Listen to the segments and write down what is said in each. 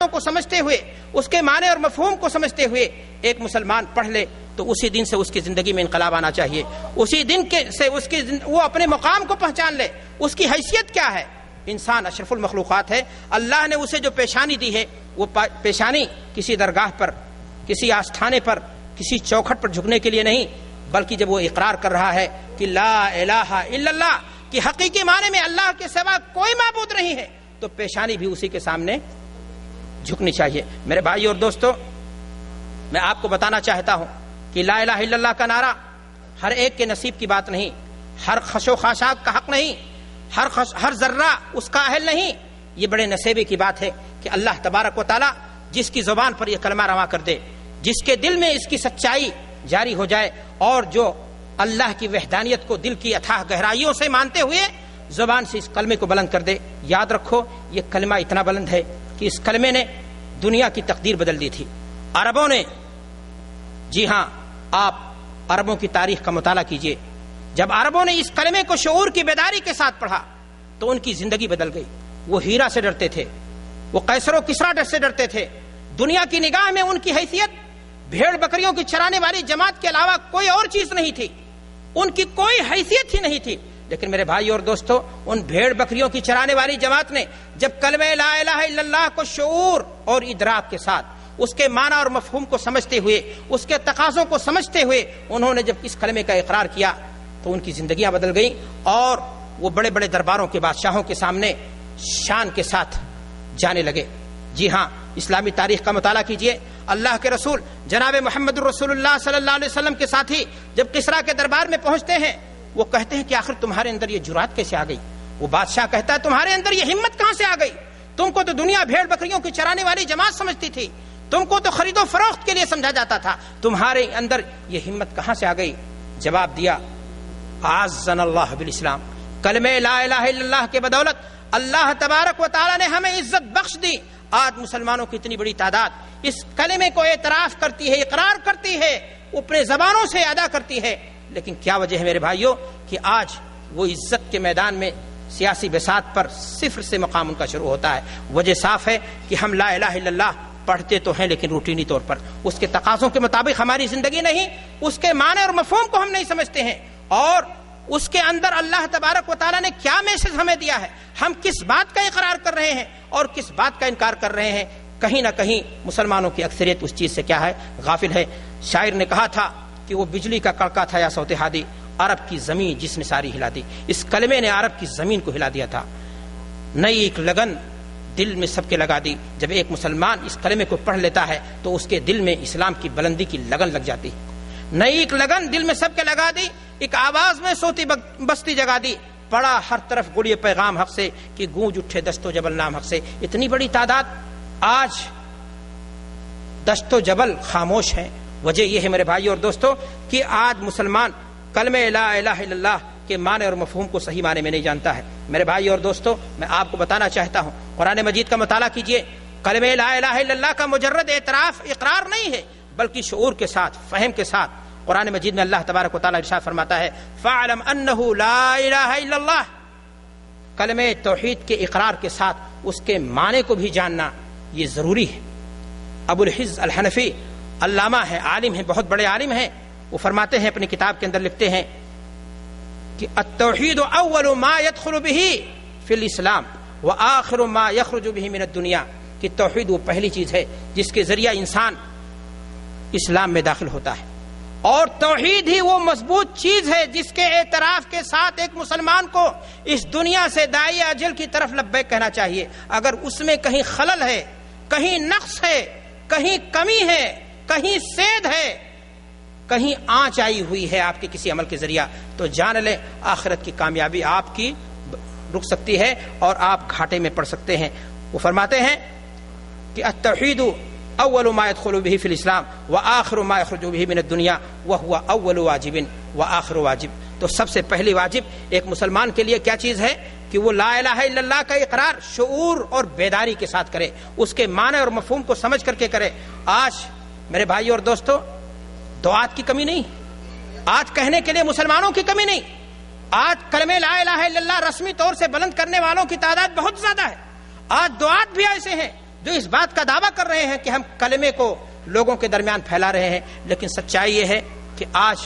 کو سمجھتے ہوئے، اس کے معنی اور مفہوم کو سمجھتے ہوئے ایک مسلمان پڑھ لے تو اسی دن سے اس کی زندگی میں انقلاب آنا چاہیے، اسی دن سے وہ اپنے مقام کو پہچان لے، اس کی حیثیت کیا ہے۔ انسان اشرف المخلوقات ہے، اللہ نے اسے جو پیشانی دی ہے وہ پیشانی کسی درگاہ پر، کسی آستھانے پر، کسی چوکھٹ پر جھکنے کے لیے نہیں، بلکہ جب وہ اقرار کر رہا ہے کہ لا الہ الا اللہ کہ حقیقی معنی میں اللہ کے سوا کوئی معبود نہیں ہے، تو پیشانی بھی اسی کے سامنے جھکنی چاہیے۔ میرے بھائی اور دوستو، میں آپ کو بتانا چاہتا ہوں کہ لا الہ الا اللہ کا نعرہ ہر ایک کے نصیب کی بات نہیں، ہر خش و خاشاک کا حق نہیں، ہر ذرہ اس کا اہل نہیں۔ یہ بڑے نصیبے کی بات ہے کہ اللہ تبارک و تعالی جس کی زبان پر یہ کلمہ رواں کر دے، جس کے دل میں اس کی سچائی جاری ہو جائے، اور جو اللہ کی وحدانیت کو دل کی اتھاہ گہرائیوں سے مانتے ہوئے زبان سے اس کلمے کو بلند کر دے۔ یاد رکھو، یہ کلمہ اتنا بلند ہے کہ اس کلمے نے دنیا کی تقدیر بدل دی تھی۔ عربوں نے، جی ہاں، آپ عربوں کی تاریخ کا مطالعہ کیجئے، جب عربوں نے اس کلمے کو شعور کی بیداری کے ساتھ پڑھا تو ان کی زندگی بدل گئی۔ وہ ہیرا سے ڈرتے تھے، وہ قیصر و کسریٰ سے ڈرتے تھے، دنیا کی نگاہ میں ان کی حیثیت بھیڑ بکریوں کی چرانے والی جماعت کے علاوہ کوئی اور چیز نہیں تھی، ان کی کوئی حیثیت ہی نہیں تھی۔ لیکن میرے بھائی اور دوستو، ان بھیڑ بکریوں کی چرانے والی جماعت نے جب کلمہ لا الہ الا اللہ کو شعور اور ادراک کے ساتھ، اس کے معنی اور مفہوم کو سمجھتے ہوئے، اس کے تقاضوں کو سمجھتے ہوئے انہوں نے جب اس کلمے کا اقرار کیا تو ان کی زندگیاں بدل گئیں، اور وہ بڑے بڑے درباروں کے بادشاہوں کے سامنے شان کے ساتھ جانے لگے۔ جی ہاں، اسلامی تاریخ کا مطالعہ کیجئے، اللہ کے رسول جناب محمد الرسول اللہ صلی اللہ علیہ وسلم کے ساتھی جب کسریٰ کے دربار میں پہنچتے ہیں، وہ کہتے ہیں کہ آخر تمہارے اندر یہ جرات کیسے آ گئی؟ وہ بادشاہ کہتا ہے تمہارے اندر یہ ہمت کہاں سے آ گئی؟ تم کو تو دنیا بھیڑ بکریوں کی چرانے والی جماعت سمجھتی تھی، تم کو تو خرید و فروخت کے لیے سمجھا جاتا تھا، تمہارے اندر یہ ہمت کہاں سے آ گئی؟ جواب دیا، اعزنا اللہ بالاسلام، کلمہ لا الہ الا اللہ کے بدولت اللہ تبارک و تعالی نے ہمیں عزت بخش دی۔ آج مسلمانوں کی اتنی بڑی تعداد اس کلمے کو اعتراف کرتی ہے، اقرار کرتی ہے، اپنے زبانوں سے ادا کرتی ہے، لیکن کیا وجہ ہے میرے بھائیوں کہ آج وہ عزت کے میدان میں سیاسی بساط پر صفر سے مقام ان کا شروع ہوتا ہے۔ وجہ صاف ہے کہ ہم لا الہ الا اللہ پڑھتے تو ہیں لیکن روٹینی طور پر اس کے تقاضوں کے مطابق ہماری زندگی نہیں، اس کے معنی اور مفہوم کو ہم نہیں سمجھتے ہیں، اور اس کے اندر اللہ تبارک و تعالیٰ نے کیا میسج ہمیں دیا ہے، ہم کس بات کا اقرار کر رہے ہیں اور کس بات کا انکار کر رہے ہیں۔ کہیں نہ کہیں مسلمانوں کی اکثریت اس چیز سے کیا ہے، غافل ہے۔ شاعر نے کہا تھا کہ وہ بجلی کا کڑکا تھا یا صوت ہادی، عرب کی زمین جس نے ساری ہلا دی۔ اس کلمے نے عرب کی زمین کو ہلا دیا تھا۔ نئی ایک لگن دل میں سب کے لگا دی۔ جب ایک مسلمان اس کلمے کو پڑھ لیتا ہے تو اس کے دل میں اسلام کی بلندی کی لگن لگ جاتی ہے۔ نئی ایک لگن دل میں سب کے لگا دی، ایک آواز میں سوتی بستی جگا دی، پڑا ہر طرف گڑیے پیغام حق سے کہ گونج اٹھے دست و جبل نام حق سے۔ اتنی بڑی تعداد، آج دست و جبل خاموش ہیں۔ وجہ یہ ہے میرے بھائی اور دوستو کہ آج مسلمان کلمہ لا الہ الا اللہ کے معنی اور مفہوم کو صحیح معنی میں نہیں جانتا ہے۔ میرے بھائی اور دوستو، میں آپ کو بتانا چاہتا ہوں، قرآن مجید کا مطالعہ کیجئے، کلمہ لا الہ الا اللہ کا مجرد اعتراف اقرار نہیں ہے، بلکہ شعور کے ساتھ، فہم کے ساتھ۔ قرآن مجید میں اللہ تبارک و تعالی ارشاد فرماتا ہے، فَاعْلَمْ أَنَّهُ لَا إِلَٰهَ إِلَّا اللَّهُ، کلمہ توحید کے اقرار کے ساتھ اس کے معنی کو بھی جاننا یہ ضروری ہے۔ ابو الحز الحنفی علامہ ہیں، عالم ہیں، بہت بڑے عالم ہیں، وہ فرماتے ہیں، اپنی کتاب کے اندر لکھتے ہیں کہ التوحید اول ما يدخل به فی الاسلام وآخر ما يخرج به من الدنیا، کہ توحید وہ پہلی چیز ہے جس کے ذریعہ انسان اسلام میں داخل ہوتا ہے، اور توحید ہی وہ مضبوط چیز ہے جس کے اعتراف کے ساتھ ایک مسلمان کو اس دنیا سے داعی اجل کی طرف لبیک کہنا چاہیے۔ اگر اس میں کہیں خلل ہے، کہیں نقص ہے، کہیں کمی ہے، کہیں سید ہے، کہیں آنچ آئی ہوئی ہے آپ کے کسی عمل کے ذریعہ، تو جان لیں آخرت کی کامیابی آپ کی رک سکتی ہے اور آپ گھاٹے میں پڑ سکتے ہیں۔ وہ فرماتے ہیں کہ التوحید اول ما يدخل به في الاسلام واخر ما يخرج به من الدنيا وهو اول واجب واخر واجب۔ تو سب سے پہلی واجب ایک مسلمان کے لیے کیا چیز ہے کہ وہ لا الہ الا اللہ کا اقرار شعور اور بیداری کے ساتھ کرے، اس کے معنی اور مفہوم کو سمجھ کر کے کرے۔ آج میرے بھائی اور دوستو، دعات کی کمی نہیں، آج کہنے کے لیے مسلمانوں کی کمی نہیں، آج کلمہ لا الہ الا اللہ رسمی طور سے بلند کرنے والوں کی تعداد بہت زیادہ ہے۔ آج دعات بھی ایسے ہیں جو اس بات کا دعویٰ کر رہے ہیں کہ ہم کلمے کو لوگوں کے درمیان پھیلا رہے ہیں، لیکن سچائی یہ ہے کہ آج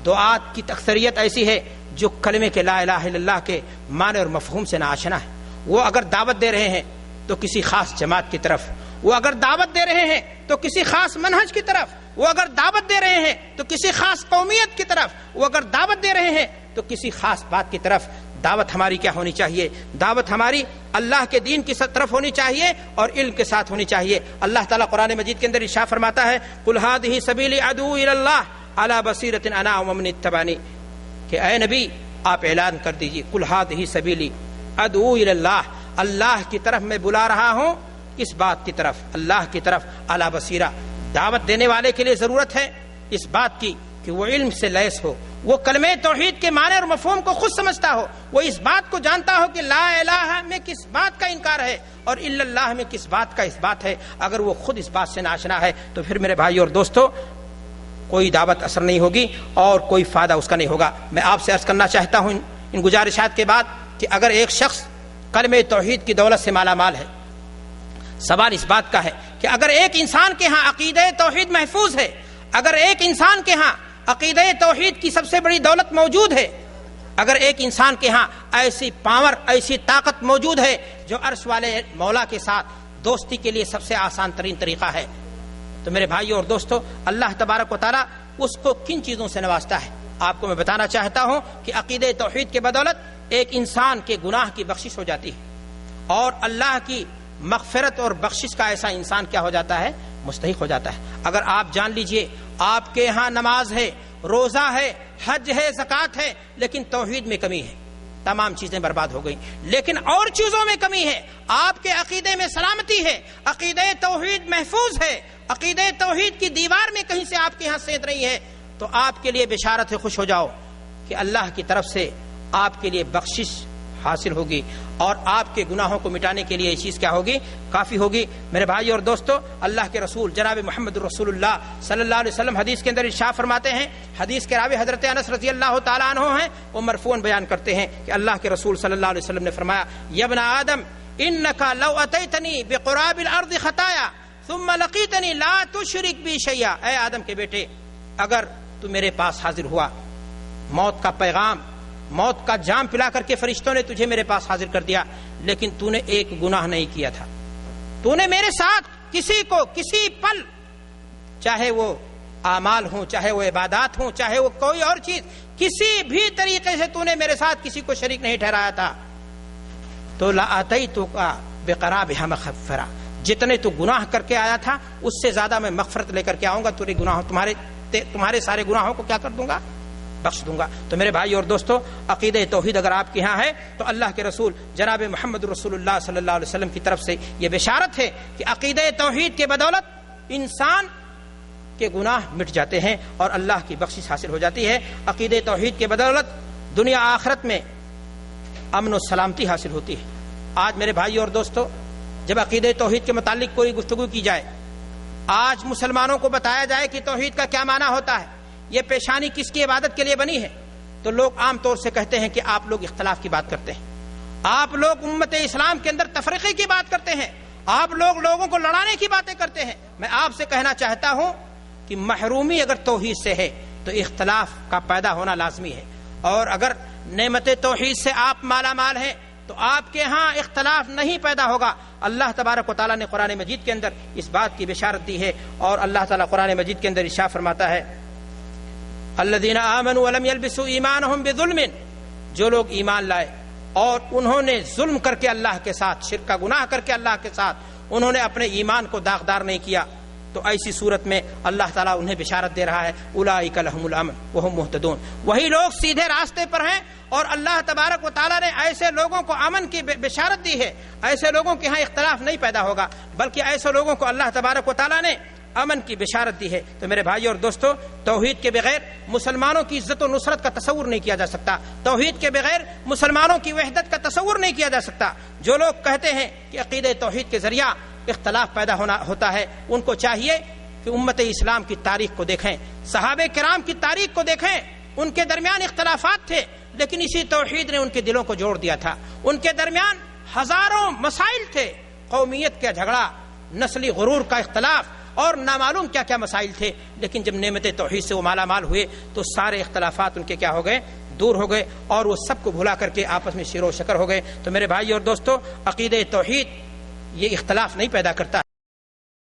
دعات کی اکثریت ایسی ہے جو کلمے کے لا الہ الا اللہ کے معنی اور مفہوم سے ناآشنا ہے۔ وہ اگر دعوت دے رہے ہیں تو کسی خاص جماعت کی طرف، وہ اگر دعوت دے رہے ہیں تو کسی خاص منہج کی طرف، وہ اگر دعوت دے رہے ہیں تو کسی خاص قومیت کی طرف، وہ اگر دعوت دے رہے ہیں تو کسی خاص بات کی طرف۔ دعوت ہماری کیا ہونی چاہیے؟ دعوت ہماری اللہ کے دین کی طرف ہونی چاہیے اور علم کے ساتھ ہونی چاہیے۔ اللہ تعالیٰ قرآن مجید کے اندر ارشاد فرماتا ہے قل هذه سبیلی ادعو الی اللہ علی بصیرۃ انا ومن اتبعنی، کہ اے نبی آپ اعلان کر دیجیے قل هذه سبیلی ادعو الی اللہ، اللہ کی طرف میں بلا رہا ہوں، اس بات کی طرف، اللہ کی طرف، علی بصیرہ۔ دعوت دینے والے کے لیے ضرورت ہے اس بات کی کہ وہ علم سے لیس ہو، وہ کلمہ توحید کے معنی اور مفہوم کو خود سمجھتا ہو، وہ اس بات کو جانتا ہو کہ لا الہ میں کس بات کا انکار ہے اور الا اللہ میں کس بات کا اس بات ہے۔ اگر وہ خود اس بات سے ناشنا ہے تو پھر میرے بھائی اور دوستو کوئی دعوت اثر نہیں ہوگی اور کوئی فائدہ اس کا نہیں ہوگا۔ میں آپ سے عرض کرنا چاہتا ہوں ان گزارشات کے بعد کہ اگر ایک شخص کلمہ توحید کی دولت سے مالا مال ہے، سوال اس بات کا ہے کہ اگر ایک انسان کے ہاں عقیدہ توحید محفوظ ہے، اگر ایک انسان کے ہاں عقیدہ توحید کی سب سے بڑی دولت موجود ہے، اگر ایک انسان کے ہاں ایسی پاور، ایسی طاقت موجود ہے جو عرش والے مولا کے ساتھ دوستی کے لیے سب سے آسان ترین طریقہ ہے، تو میرے بھائیو اور دوستو اللہ تبارک و تعالیٰ اس کو کن چیزوں سے نوازتا ہے؟ آپ کو میں بتانا چاہتا ہوں کہ عقیدہ توحید کے بدولت ایک انسان کے گناہ کی بخشش ہو جاتی ہے اور اللہ کی مغفرت اور بخشش کا ایسا انسان کیا ہو جاتا ہے؟ مستحق ہو جاتا ہے۔ اگر آپ جان لیجئے آپ کے ہاں نماز ہے، روزہ ہے، حج ہے، زکوٰۃ ہے، لیکن توحید میں کمی ہے، تمام چیزیں برباد ہو گئی۔ لیکن اور چیزوں میں کمی ہے، آپ کے عقیدے میں سلامتی ہے، عقیدہ توحید محفوظ ہے، عقیدہ توحید کی دیوار میں کہیں سے آپ کے ہاں سید رہی ہے، تو آپ کے لیے بشارت ہے، خوش ہو جاؤ کہ اللہ کی طرف سے آپ کے لیے بخشش حاصل ہوگی اور آپ کے گناہوں کو مٹانے کے لیے یہ چیز کیا ہوگی؟ کافی ہوگی۔ میرے بھائی اور دوستو اللہ کے رسول جناب محمد رسول اللہ صلی اللہ علیہ وسلم حدیث کے اندر ارشاد فرماتے ہیں، حدیث کے راوی حضرت انس رضی اللہ تعالیٰ عنہ ہیں، وہ مرفوعاً بیان کرتے ہیں کہ اللہ کے رسول صلی اللہ علیہ وسلم نے فرمایا یا ابن آدم انک لو اتیتنی بقراب الارض خطایا ثم لقیتنی لا تشرک بی شیئا، اے آدم کے بیٹے اگر تو میرے پاس حاضر ہوا، موت کا پیغام، موت کا جام پلا کر کے فرشتوں نے تجھے میرے پاس حاضر کر دیا، لیکن تو نے ایک گناہ نہیں کیا تھا، تو نے میرے ساتھ کسی کو کسی پل، چاہے وہ اعمال ہوں، چاہے وہ عبادات ہوں، چاہے وہ کوئی اور چیز، کسی بھی طریقے سے تو نے میرے ساتھ کسی کو شریک نہیں ٹھہرایا تھا، تو لآتیتک بقرابها مغفرہ، جتنے تو گناہ کر کے آیا تھا اس سے زیادہ میں مغفرت لے کر کے آؤں گا، تیرے گناہوں تمہارے سارے گناہوں کو کیا کر دوں گا؟ بخش دوں گا۔ تو میرے بھائی اور دوستو عقیدہ توحید اگر آپ کے ہاں ہے تو اللہ کے رسول جناب محمد رسول اللہ صلی اللہ علیہ وسلم کی طرف سے یہ بشارت ہے کہ عقیدہ توحید کے بدولت انسان کے گناہ مٹ جاتے ہیں اور اللہ کی بخشش حاصل ہو جاتی ہے۔ عقیدہ توحید کے بدولت دنیا آخرت میں امن و سلامتی حاصل ہوتی ہے۔ آج میرے بھائی اور دوستو جب عقیدہ توحید کے متعلق کوئی گفتگو کی جائے، آج مسلمانوں کو بتایا جائے کہ توحید کا کیا معنی ہوتا ہے، یہ پیشانی کس کی عبادت کے لیے بنی ہے، تو لوگ عام طور سے کہتے ہیں کہ آپ لوگ اختلاف کی بات کرتے ہیں، آپ لوگ امت اسلام کے اندر تفریقے کی بات کرتے ہیں، آپ لوگ لوگوں کو لڑانے کی باتیں کرتے ہیں۔ میں آپ سے کہنا چاہتا ہوں کہ محرومی اگر توحید سے ہے تو اختلاف کا پیدا ہونا لازمی ہے، اور اگر نعمت توحید سے آپ مالا مال ہیں تو آپ کے ہاں اختلاف نہیں پیدا ہوگا۔ اللہ تبارک و تعالیٰ نے قرآن مجید کے اندر اس بات کی بشارت دی ہے، اور اللہ تعالیٰ قرآن مجید کے اندر ارشاد فرماتا ہے الذین آمنوا ولم یلبسوا ایمانہم بظلم، جو لوگ ایمان لائے اور انہوں نے ظلم کر کے اللہ کے ساتھ، شرک کا گناہ کر کے اللہ کے ساتھ انہوں نے اپنے ایمان کو داغدار نہیں کیا، تو ایسی صورت میں اللہ تعالیٰ انہیں بشارت دے رہا ہے اولئک لہم الامن وہم مہتدون، وہی لوگ سیدھے راستے پر ہیں، اور اللہ تبارک و تعالیٰ نے ایسے لوگوں کو امن کی بشارت دی ہے، ایسے لوگوں کے ہاں اختلاف نہیں پیدا ہوگا، بلکہ ایسے لوگوں کو اللہ تبارک و تعالیٰ نے امن کی بشارت دی ہے۔ تو میرے بھائی اور دوستو توحید کے بغیر مسلمانوں کی عزت و نصرت کا تصور نہیں کیا جا سکتا، توحید کے بغیر مسلمانوں کی وحدت کا تصور نہیں کیا جا سکتا۔ جو لوگ کہتے ہیں کہ عقیدہ توحید کے ذریعہ اختلاف پیدا ہوتا ہے، ان کو چاہیے کہ امت اسلام کی تاریخ کو دیکھیں، صحابہ کرام کی تاریخ کو دیکھیں، ان کے درمیان اختلافات تھے لیکن اسی توحید نے ان کے دلوں کو جوڑ دیا تھا، ان کے درمیان ہزاروں مسائل تھے، قومیت کا جھگڑا، نسلی غرور کا اختلاف اور نامعلوم کیا کیا مسائل تھے، لیکن جب نعمت توحید سے وہ مالا مال ہوئے تو سارے اختلافات ان کے کیا ہو گئے، دور ہو گئے، اور وہ سب کو بھلا کر کے آپس میں شیر و شکر ہو گئے۔ تو میرے بھائی اور دوستو، عقیدہ توحید یہ اختلاف نہیں پیدا کرتا۔